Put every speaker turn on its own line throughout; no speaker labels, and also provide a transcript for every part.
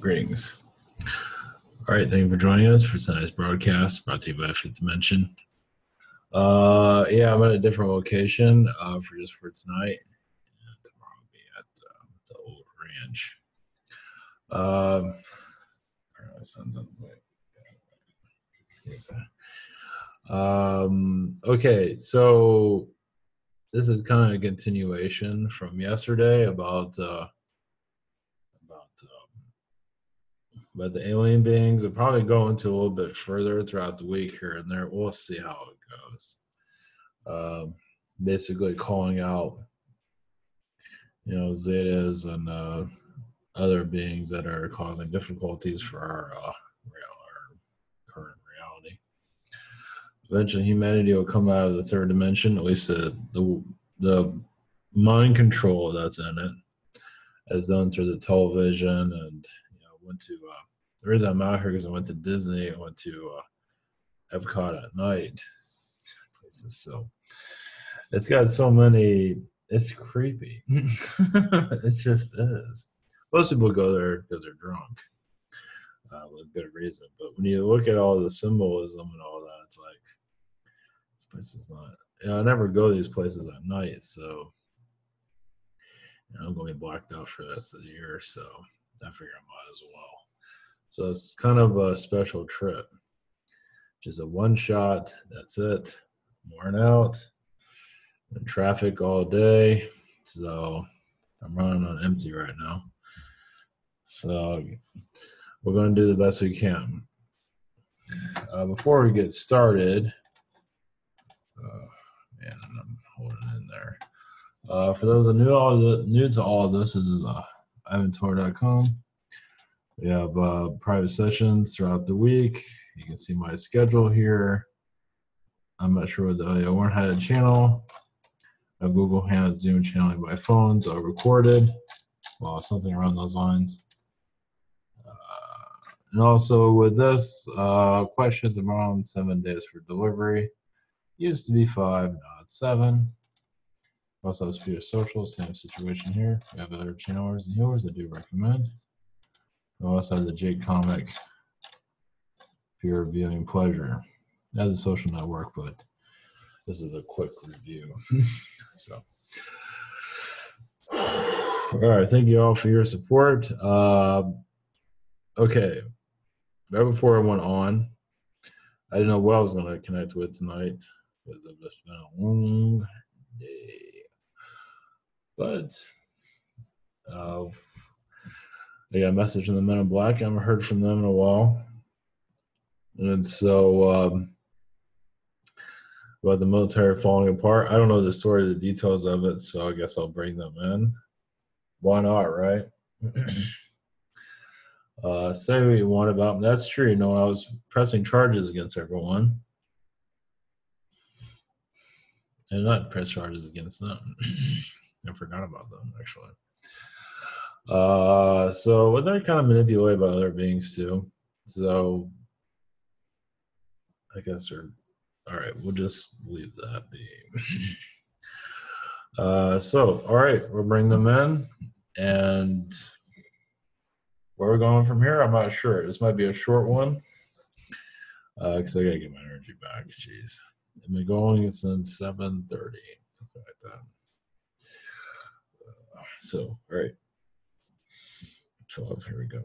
Greetings. All right, thank you for joining us for tonight's broadcast brought to you by Fifth Dimension. I'm at a different location for tonight. And tomorrow I'll be at the old ranch. My son's on the way. Okay, so this is kind of a continuation from yesterday about the alien beings. I'll probably go into a little bit further throughout the week here and there. We'll see how it goes. Basically calling out, Zetas and other beings that are causing difficulties for our current reality. Eventually, humanity will come out of the third dimension. At least the mind control that's in it, as done through the television, and went to the reason I'm out here because I went to Disney. I went to Epcot at night. So it's got so many. It's creepy. It just is. Most people go there because they're drunk, with good reason. But when you look at all the symbolism and all that, it's like this place is not. I never go to these places at night, so I'm going to be blacked out for the rest of the year. So I figure I might as well. So it's kind of a special trip. Just a one shot. That's it. Worn out. In traffic all day. So I'm running on empty right now. So we're going to do the best we can. Before we get started, I'm holding in there. For those that new to all of this, this is ivantor.com. We have private sessions throughout the week. You can see my schedule here. I'm not sure what I weren't had a channel. A Google Hangout Zoom channeling by phones are recorded. Well, something around those lines. And also with this, questions around 7 days for delivery. Used to be 5, now it's 7. Also has Fear Social, same situation here. We have other channelers and healers I do recommend. We also have the Jake Comic Fear of Viewing Pleasure. That's a social network, but this is a quick review. So, all right, thank you all for your support. Okay, right before I went on, I didn't know what I was going to connect with tonight because I've just been a long day. But I got a message from the Men in Black. I haven't heard from them in a while. And so about the military falling apart. I don't know the story, the details of it, so I guess I'll bring them in. Why not, right? Say what you want about them. That's true. I was pressing charges against everyone. And not press charges against them. I forgot about them, actually. So they're kind of manipulated by other beings, too. So I guess they're... All right, we'll just leave that be. All right, we'll bring them in. And where we're going from here, I'm not sure. This might be a short one because I got to get my energy back. Jeez. I've been going since 7:30, something like that. All right. So here we go.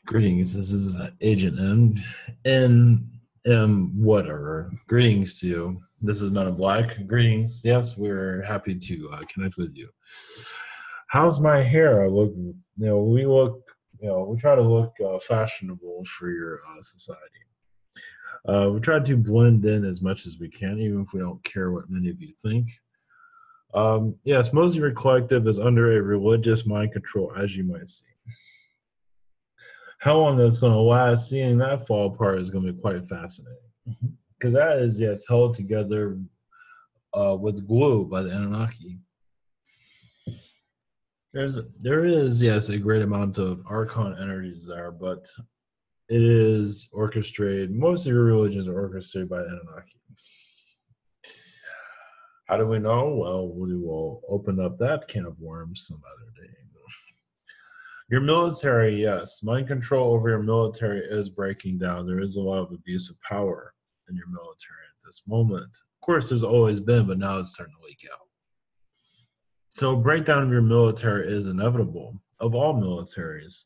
Greetings, this is Agent M whatever. Greetings to you. This is Men in Black. Greetings. Yes, we're happy to connect with you. How's my hair? We try to look fashionable for your society. We try to blend in as much as we can, even if we don't care what many of you think. Yes, most of your collective is under a religious mind control, as you might see. How long that's going to last, seeing that fall apart is going to be quite fascinating. Because that is, held together with glue by the Anunnaki. There is, yes, a great amount of archon energies there, but it is orchestrated. Most of your religions are orchestrated by the Anunnaki. How do we know? Well, we will open up that can of worms some other day. Your military, yes, mind control over your military is breaking down. There is a lot of abuse of power in your military at this moment. Of course, there's always been, but now it's starting to leak out. So, breakdown of your military is inevitable of all militaries,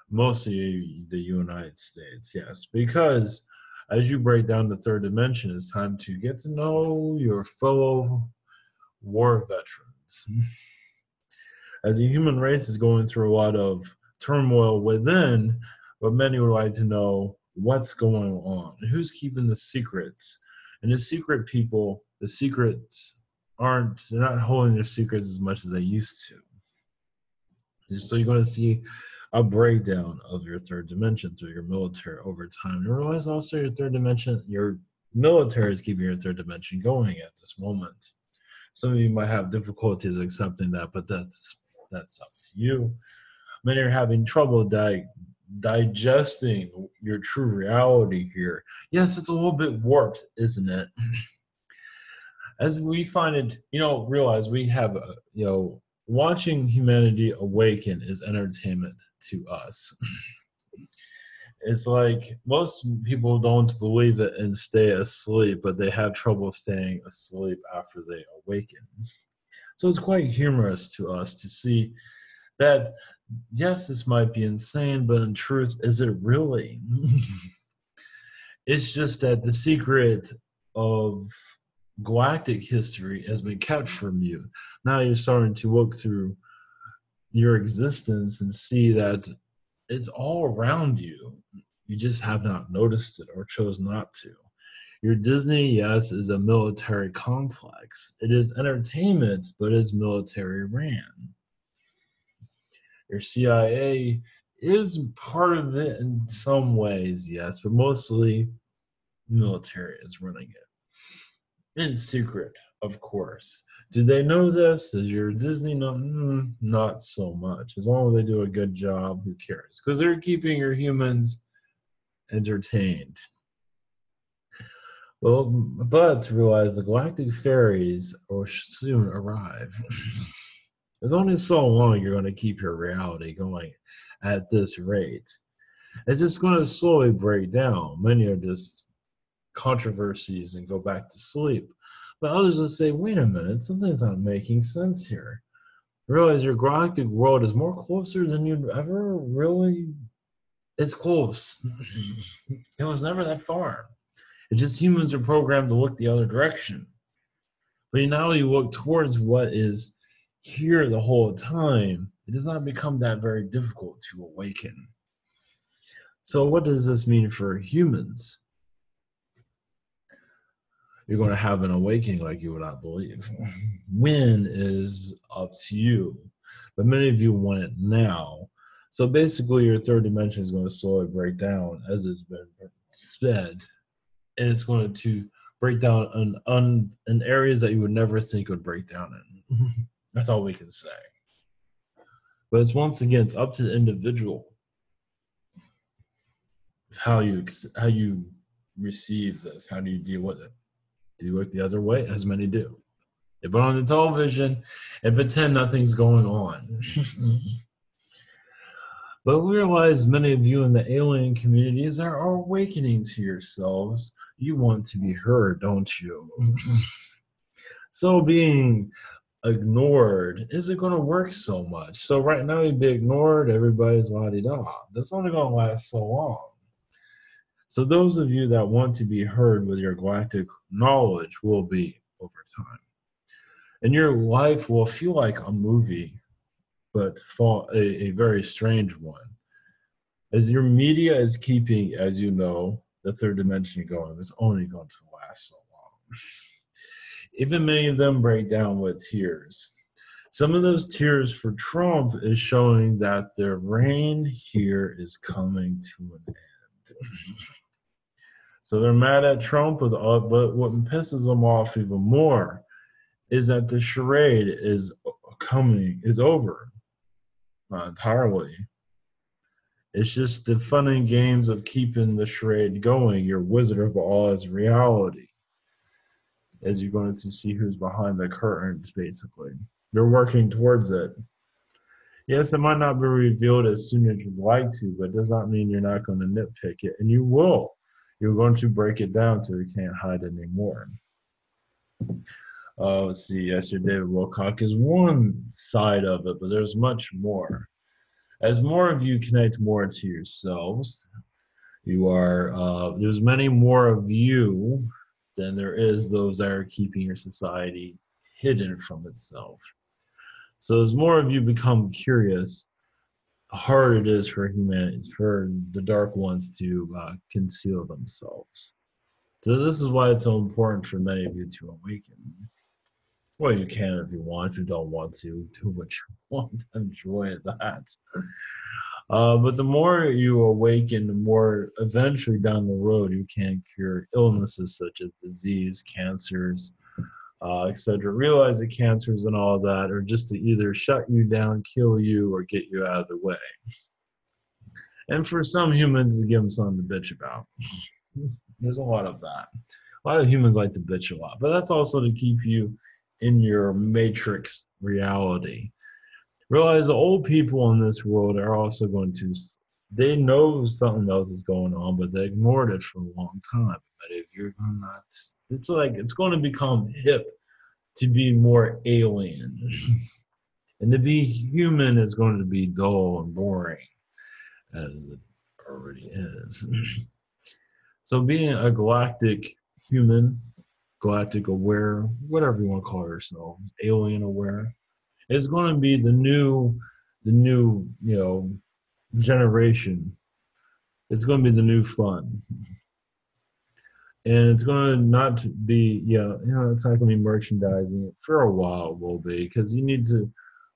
mostly the United States, yes, because as you break down the third dimension, it's time to get to know your fellow war veterans. As the human race is going through a lot of turmoil within, but many would like to know what's going on, who's keeping the secrets. And the secret people, the secrets they're not holding their secrets as much as they used to. So you're going to see a breakdown of your third dimension through your military over time. You realize also your third dimension, your military is keeping your third dimension going at this moment. Some of you might have difficulties accepting that, but that's up to you. Many are having trouble digesting your true reality here. Yes, it's a little bit warped, isn't it? As we find it, realize we have, watching humanity awaken is entertainment to us. It's like most people don't believe it and stay asleep, but they have trouble staying asleep after they awaken. So it's quite humorous to us to see that, yes, this might be insane, but in truth, is it really? It's just that the secret of galactic history has been kept from you. Now you're starting to look through your existence and see that it's all around you. You just have not noticed it or chose not to. Your Disney, yes, is a military complex. It is entertainment, but it's military ran. Your CIA is part of it in some ways, yes, but mostly military is running it. In secret, of course. Do they know this? Does your Disney know? Not so much. As long as they do a good job, who cares? Because they're keeping your humans entertained. Well, but realize the galactic fairies will soon arrive. There's only so long you're going to keep your reality going at this rate. It's just going to slowly break down. Many are just controversies and go back to sleep. But others will say, wait a minute, something's not making sense here. Realize your galactic world is more closer than you'd ever really. It's close. It was never that far. It's just humans are programmed to look the other direction. But now you look towards what is here the whole time, it does not become that very difficult to awaken. So what does this mean for humans? You're going to have an awakening like you would not believe. When is up to you. But many of you want it now. So basically your third dimension is going to slowly break down as it's been said. And it's going to break down in areas that you would never think would break down in. That's all we can say. But it's once again, it's up to the individual how you receive this. How do you deal with it? Do you look the other way, as many do? They put on the television and pretend nothing's going on. But we realize many of you in the alien communities are awakening to yourselves. You want to be heard, don't you? So being ignored isn't going to work so much. So right now you'd be ignored, everybody's la-di-da. That's only going to last so long. So those of you that want to be heard with your galactic knowledge will be over time. And your life will feel like a movie, but a very strange one. As your media is keeping, as you know, the third dimension going, it's only going to last so long. Even many of them break down with tears. Some of those tears for Trump is showing that their reign here is coming to an end. So they're mad at Trump, but what pisses them off even more is that the charade is over. not entirely. It's just the fun and games of keeping the charade going. Your Wizard of Oz reality, as you're going to see who's behind the curtains, basically. You're working towards it. Yes, it might not be revealed as soon as you'd like to, but it does not mean you're not going to nitpick it, and you will. You're going to break it down till you can't hide anymore. Let's see. Yes, your David Wilcock is one side of it, but there's much more. As more of you connect more to yourselves, you are there's many more of you than there is those that are keeping your society hidden from itself. So as more of you become curious, the harder it is for humanity, for the dark ones to conceal themselves. So this is why it's so important for many of you to awaken. Well, you can if you want. If you don't want to, do what you want. Enjoy that. But the more you awaken, the more eventually down the road you can cure illnesses such as disease, cancers, etc. Realize that cancers and all that are just to either shut you down, kill you, or get you out of the way. And for some humans, to give them something to bitch about. There's a lot of that. A lot of humans like to bitch a lot, but that's also to keep you in your matrix reality. Realize the old people in this world are also going to, they know something else is going on, but they ignored it for a long time. But if you're not, it's like it's going to become hip to be more alien. And to be human is going to be dull and boring, as it already is. So being a galactic human, galactic aware, whatever you want to call yourself, alien aware, is going to be the new, generation. It's going to be the new fun. And it's going to not be, it's not going to be merchandising. For a while, it will be, because you need to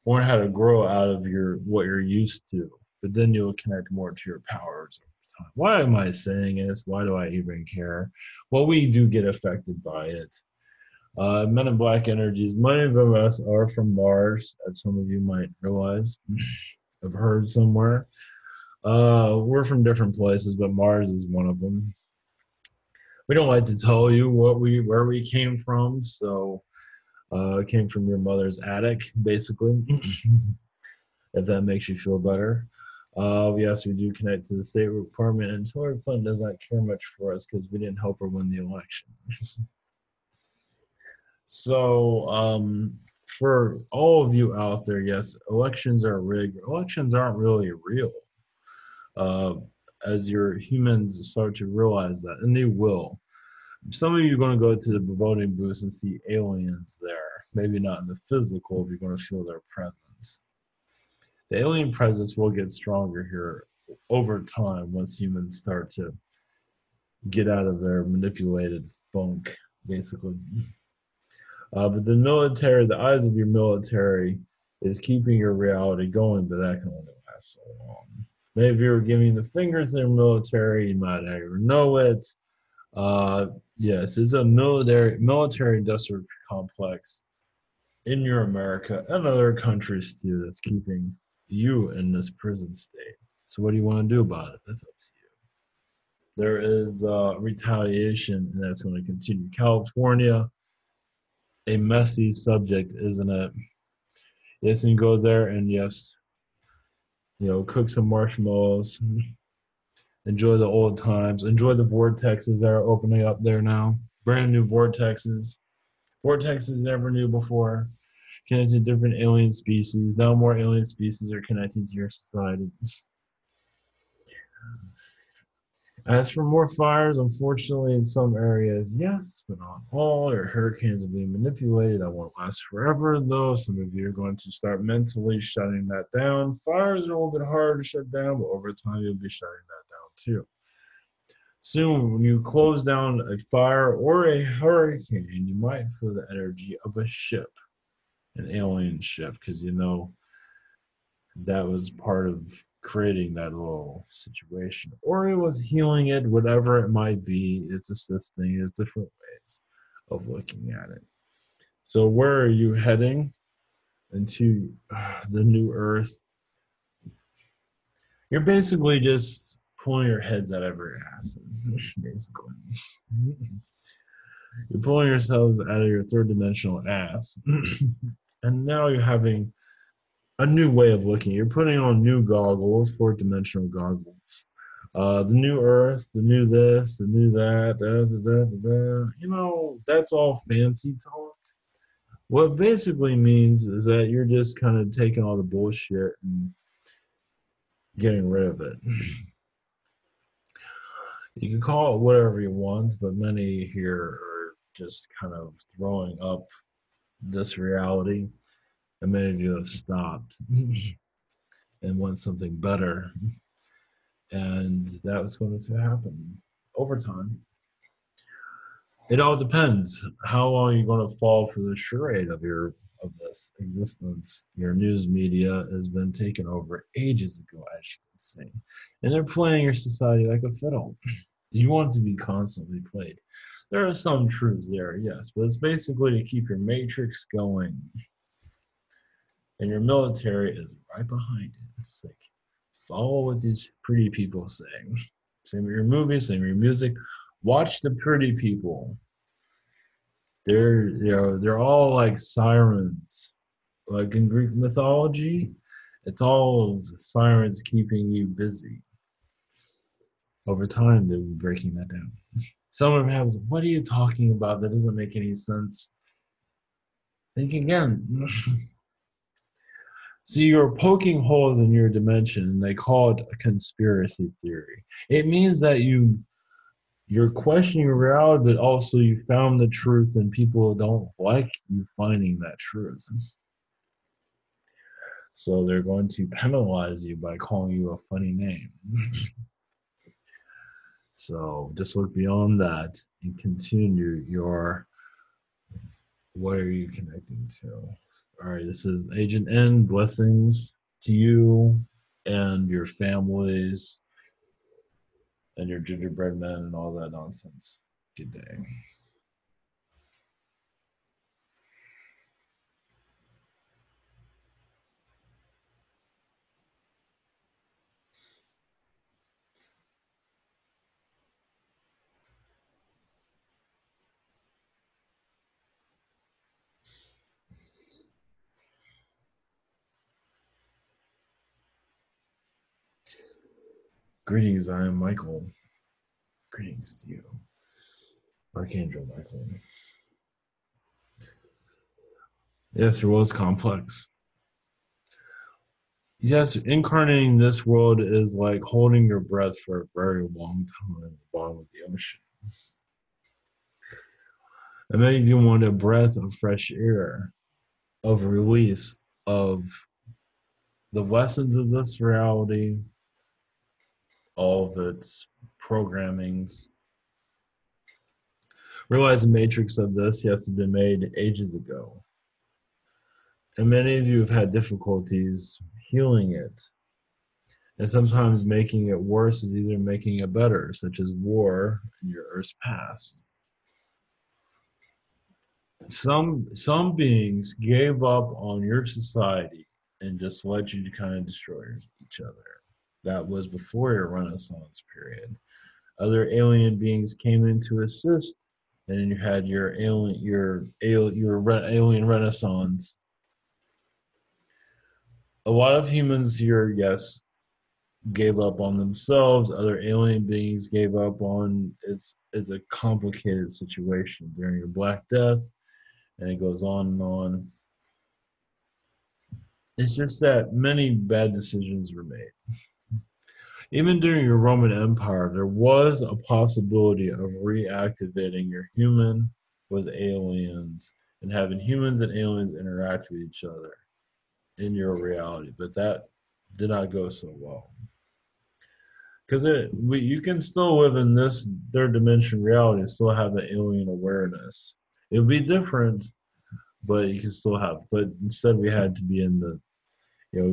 learn how to grow out of what you're used to. But then you'll connect more to your powers over time. Why am I saying this? Why do I even care? Well, we do get affected by it. Men in Black energies, many of us are from Mars, as some of you might realize. I've heard somewhere. We're from different places, but Mars is one of them. We don't like to tell you where we came from, so it came from your mother's attic, basically, if that makes you feel better. Yes, we do connect to the State Department, and Hillary Clinton does not care much for us because we didn't help her win the election. So, for all of you out there, yes, elections are rigged. Elections aren't really real. As your humans start to realize that, and they will. Some of you are going to go to the voting booths and see aliens there. Maybe not in the physical, but you're going to feel their presence. The alien presence will get stronger here over time once humans start to get out of their manipulated funk, basically. But the military, the eyes of your military is keeping your reality going, but that can only last so long. Maybe if you were giving the fingers to their military, you might not even know it. Yes, it's a military industrial complex in your America and other countries too that's keeping you in this prison state. So what do you want to do about it? That's up to you. There is retaliation, and that's going to continue. California, a messy subject, isn't it? Yes, and you go there and yes, cook some marshmallows, enjoy the old times, enjoy the vortexes that are opening up there now. Brand new vortexes you never knew before, connected to different alien species. Now more alien species are connecting to your society. As for more fires, unfortunately, in some areas, yes, but not all. Your hurricanes are being manipulated. That won't last forever, though. Some of you are going to start mentally shutting that down. Fires are a little bit harder to shut down, but over time, you'll be shutting that down too. Soon, when you close down a fire or a hurricane, you might feel the energy of a ship, an alien ship, because that was part of creating that little situation. Or it was healing it, whatever it might be. It's assisting. There's different ways of looking at it. So where are you heading? Into the new earth, You're basically just pulling your heads out of your asses, basically. You're pulling yourselves out of your third dimensional ass. And now you're having a new way of looking. You're putting on new goggles, fourth dimensional goggles. The new earth, the new this, the new that, that's all fancy talk. What it basically means is that you're just kind of taking all the bullshit and getting rid of it. You can call it whatever you want, but many here are just kind of throwing up this reality, and many of you have stopped and want something better. And that was going to happen over time. It all depends how long you're going to fall for the charade of this existence. Your news media has been taken over ages ago, as you can see, and they're playing your society like a fiddle. You want to be constantly played. There are some truths there, yes, but it's basically to keep your matrix going. And your military is right behind it. It's like, follow what these pretty people say. Same with your movies, same with your music. Watch the pretty people. They're all like sirens. Like in Greek mythology, it's all sirens keeping you busy. Over time, they'll be breaking that down. Some of them have, what are you talking about? That doesn't make any sense. Think again. So you're poking holes in your dimension, and they call it a conspiracy theory. It means that you're questioning reality, but also you found the truth, and people don't like you finding that truth. So they're going to penalize you by calling you a funny name. So just look beyond that and continue your, what are you connecting to? All right, this is Agent N. Blessings to you and your families and your gingerbread men and all that nonsense. Good day. Greetings, I am Michael. Greetings to you, Archangel Michael. Yes, your world is complex. Yes, incarnating this world is like holding your breath for a very long time at the bottom of the ocean. And many of you want a breath of fresh air, of release, of the lessons of this reality, all of its programmings. Realize the matrix of this, yes, has been made ages ago. And many of you have had difficulties healing it. And sometimes making it worse is either making it better, such as war in your Earth's past. Some beings gave up on your society and just let you kind of destroy each other. That was before your Renaissance period. Other alien beings came in to assist, and then you had your alien Renaissance. A lot of humans here, yes, gave up on themselves. Other alien beings gave up on. It's a complicated situation during your Black Death, and it goes on and on. It's just that many bad decisions were made. Even during your Roman Empire, there was a possibility of reactivating your human with aliens and having humans and aliens interact with each other in your reality, but that did not go so well. Because you can still live in this third dimension reality and still have the alien awareness. It would be different, but you can still have. But instead, we had to be in the,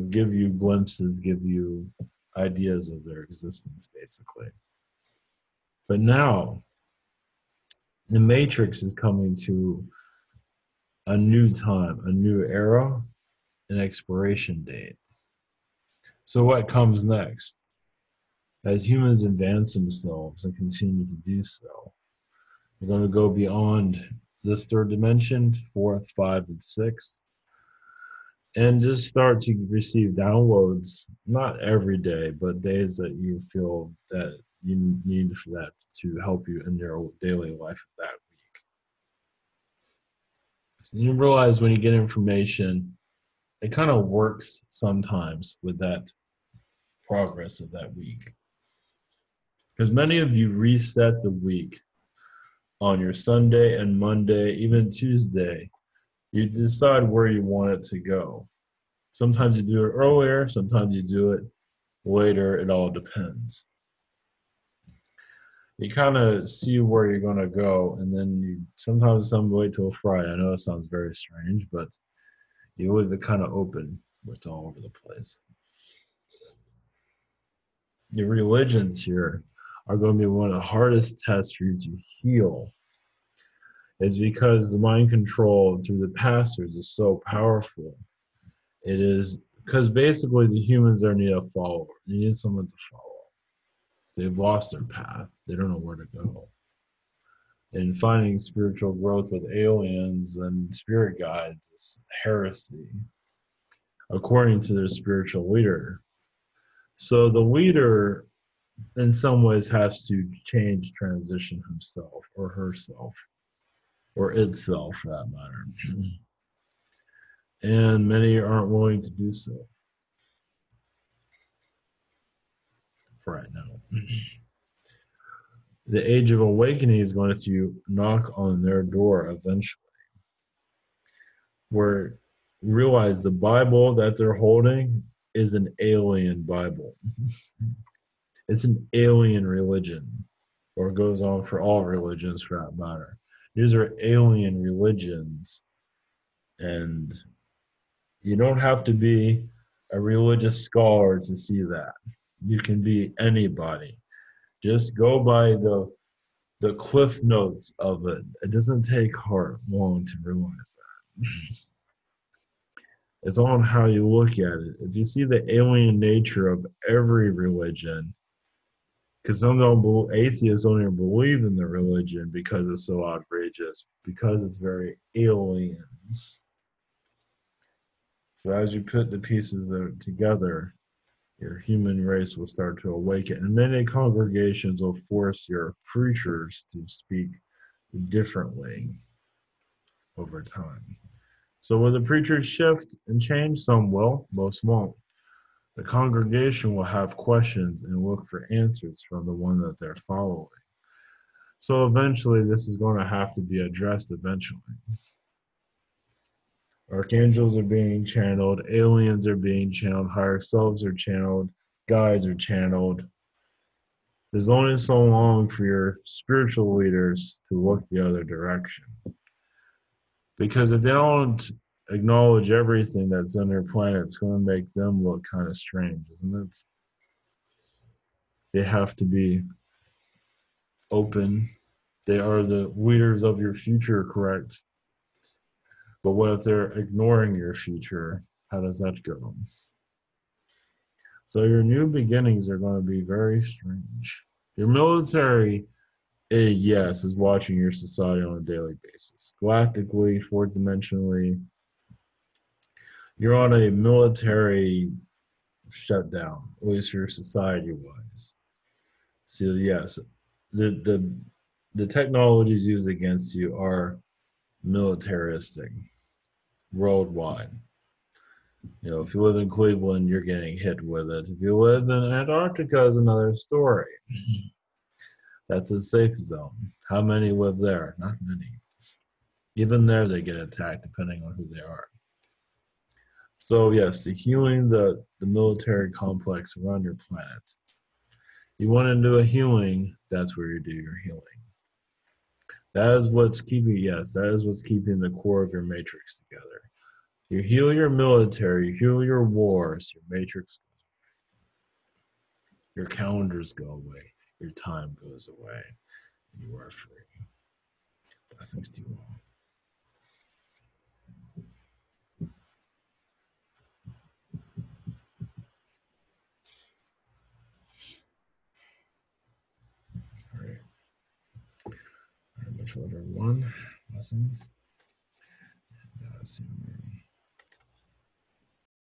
give you glimpses, give you ideas of their existence, basically. But now, the Matrix is coming to a new time, a new era, an expiration date. So what comes next? As humans advance themselves and continue to do so, they're going to go beyond this third dimension, fourth, five, and sixth, and just start to receive downloads, not every day, but days that you feel that you need for that to help you in your daily life that week. So you realize when you get information, it kind of works sometimes with that progress of that week. Because many of you reset the week on your Sunday and Monday, even Tuesday. You decide where you want it to go. Sometimes you do it earlier, sometimes you do it later. It all depends. You kind of see where you're going to go, and then you sometimes some wait till Friday. I know it sounds very strange, but you leave it kind of open. It's all over the place. The religions here are going to be one of the hardest tests for you to heal, is because the mind control through the pastors is so powerful. It is because basically the humans there need a follower. They need someone to follow. They've lost their path. They don't know where to go. And finding spiritual growth with aliens and spirit guides is heresy, according to their spiritual leader. So the leader, in some ways, has to change, transition himself or herself, or itself for that matter. And many aren't willing to do so for right now. The age of awakening is going to knock on their door eventually, where realize the Bible that they're holding is an alien Bible. It's an alien religion, or it goes on for all religions for that matter. These are alien religions, and you don't have to be a religious scholar to see that. You can be anybody. Just go by the cliff notes of it. It doesn't take hard long to realize that. It's on how you look at it. If you see the alien nature of every religion, because some don't atheists don't even believe in the religion because it's so outrageous, because it's very alien. So as you put the pieces together, your human race will start to awaken. And many congregations will force your preachers to speak differently over time. So will the preachers shift and change? Some will, most won't. The congregation will have questions and look for answers from the one that they're following. So eventually, this is going to have to be addressed eventually. Archangels are being channeled, aliens are being channeled, higher selves are channeled, guides are channeled. There's only so long for your spiritual leaders to look the other direction. Because if they don't acknowledge everything that's on their planet, it's going to make them look kind of strange, isn't it? They have to be open. They are the leaders of your future, correct? But what if they're ignoring your future? How does that go? So your new beginnings are going to be very strange. Your military, yes, is watching your society on a daily basis. Galactically, fourth dimensionally, you're on a military shutdown, at least your society wise. So yes, the technologies used against you are militaristic worldwide. You know, if you live in Cleveland, you're getting hit with it. If you live in Antarctica, is another story. That's a safe zone. How many live there? Not many. Even there, they get attacked depending on who they are. So yes, the healing the military complex around your planet. You want to do a healing, that's where you do your healing. That is what's keeping, yes, that is what's keeping the core of your matrix together. You heal your military, you heal your wars, your matrix, your calendars go away, your time goes away, and you are free. Blessings to you all. much for everyone. Blessings. See you.